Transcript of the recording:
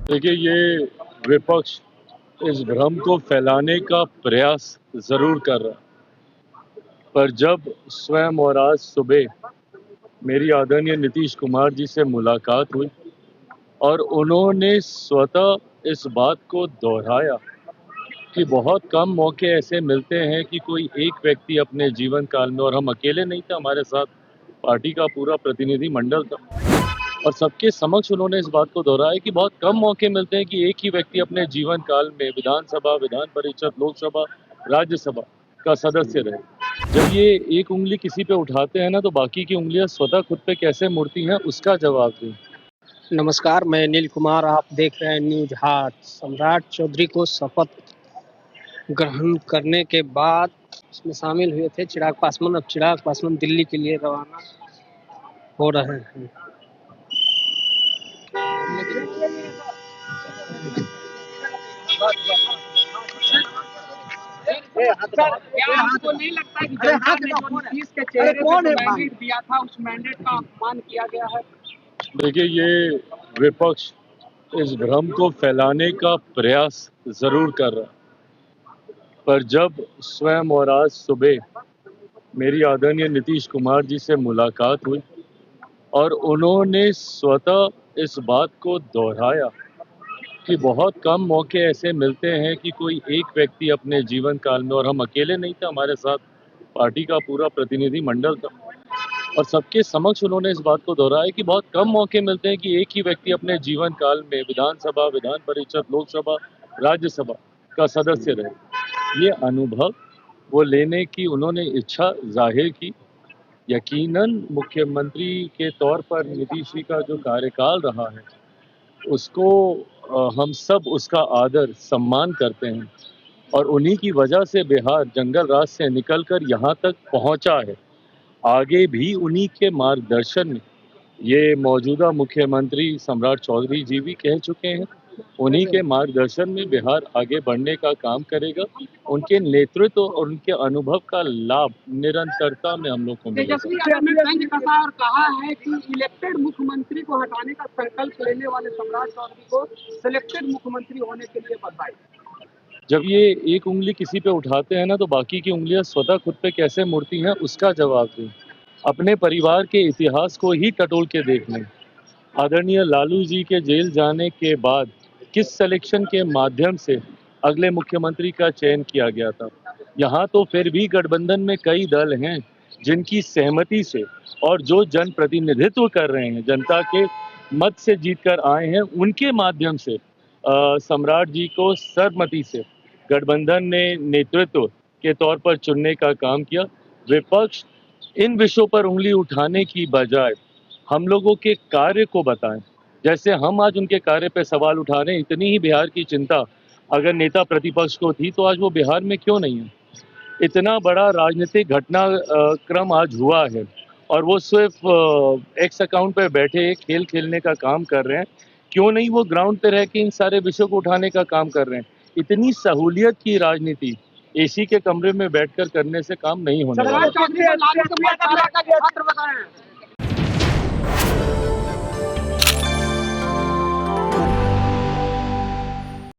देखिए, ये विपक्ष इस भ्रम को फैलाने का प्रयास जरूर कर रहा है, पर जब स्वयं और आज सुबह मेरी आदरणीय नीतीश कुमार जी से मुलाकात हुई और उन्होंने स्वतः इस बात को दोहराया कि बहुत कम मौके ऐसे मिलते हैं कि कोई एक व्यक्ति अपने जीवन काल में, और हम अकेले नहीं थे, हमारे साथ पार्टी का पूरा प्रतिनिधि मंडल था, और सबके समक्ष उन्होंने इस बात को दोहराया कि बहुत कम मौके मिलते हैं कि एक ही व्यक्ति अपने जीवन काल में विधानसभा, विधान परिषद, लोकसभा, राज्यसभा का सदस्य रहे। जब ये एक उंगली किसी पे उठाते हैं ना, तो बाकी की उंगलियां स्वतः खुद पे कैसे मुड़ती हैं, उसका जवाब दें। नमस्कार, मैं अनिल कुमार। आप देख रहे हैं न्यूज हाट। सम्राट चौधरी को शपथ ग्रहण करने के बाद इसमें शामिल हुए थे चिराग पासवान। अब चिराग पासवान दिल्ली के लिए रवाना हो रहे हैं। आपको नहीं लगता कि जनता ने जो नीतीश के चेहरे पे मैंडेट दिया था, उस मैंडेट का अपमान किया गया है? देखिए, ये विपक्ष इस भ्रम को फैलाने का प्रयास जरूर कर रहा है, पर जब स्वयं और आज सुबह मेरी आदरणीय नीतीश कुमार जी से मुलाकात हुई और उन्होंने स्वतः इस बात को दोहराया कि बहुत कम मौके ऐसे मिलते हैं कि कोई एक व्यक्ति अपने जीवन काल में, और हम अकेले नहीं थे, हमारे साथ पार्टी का पूरा प्रतिनिधि मंडल था, और सबके समक्ष उन्होंने इस बात को दोहराया कि बहुत कम मौके मिलते हैं कि एक ही व्यक्ति अपने जीवन काल में विधानसभा, विधान परिषद, लोकसभा, राज्यसभा का सदस्य रहे। ये अनुभव वो लेने की उन्होंने इच्छा जाहिर की। यकीनन मुख्यमंत्री के तौर पर नीतीश जी का जो कार्यकाल रहा है, उसको हम सब उसका आदर सम्मान करते हैं, और उन्हीं की वजह से बिहार जंगल राज से निकलकर यहाँ तक पहुँचा है। आगे भी उन्हीं के मार्गदर्शन में, ये मौजूदा मुख्यमंत्री सम्राट चौधरी जी भी कह चुके हैं, उन्हीं के मार्गदर्शन में बिहार आगे बढ़ने का काम करेगा। उनके नेतृत्व और उनके अनुभव का लाभ निरंतरता में हम लोग को मिलेगा। तेजस्वी यादव ने तंज कसा और कहा है कि इलेक्टेड मुख्यमंत्री को हटाने का संकल्प लेने वाले सम्राट चौधरी को सिलेक्टेड मुख्यमंत्री होने के लिए बधाई। जब ये एक उंगली किसी पे उठाते हैं ना, तो बाकी की उंगलियां स्वतः खुद पे कैसे मुड़ती हैं, उसका जवाब दें। अपने परिवार के इतिहास को ही टटोल के देख लें। आदरणीय लालू जी के जेल जाने के बाद किस सिलेक्शन के माध्यम से अगले मुख्यमंत्री का चयन किया गया था। यहाँ तो फिर भी गठबंधन में कई दल हैं जिनकी सहमति से, और जो जन प्रतिनिधित्व कर रहे हैं, जनता के मत से जीतकर आए हैं, उनके माध्यम से सम्राट जी को सर्वमति से गठबंधन ने नेतृत्व के तौर पर चुनने का काम किया। विपक्ष इन विषयों पर उंगली उठाने की बजाय हम लोगों के कार्य को बताएं। जैसे हम आज उनके कार्य पे सवाल उठा रहे हैं, इतनी ही बिहार की चिंता अगर नेता प्रतिपक्ष को थी, तो आज वो बिहार में क्यों नहीं है। इतना बड़ा राजनीतिक घटनाक्रम आज हुआ है, और वो सिर्फ एक्स अकाउंट पे बैठे खेल खेलने का काम कर रहे हैं। क्यों नहीं वो ग्राउंड पे रह के इन सारे विषयों को उठाने का काम कर रहे हैं। इतनी सहूलियत की राजनीति एसी के कमरे में बैठकर करने से काम नहीं होने वाला।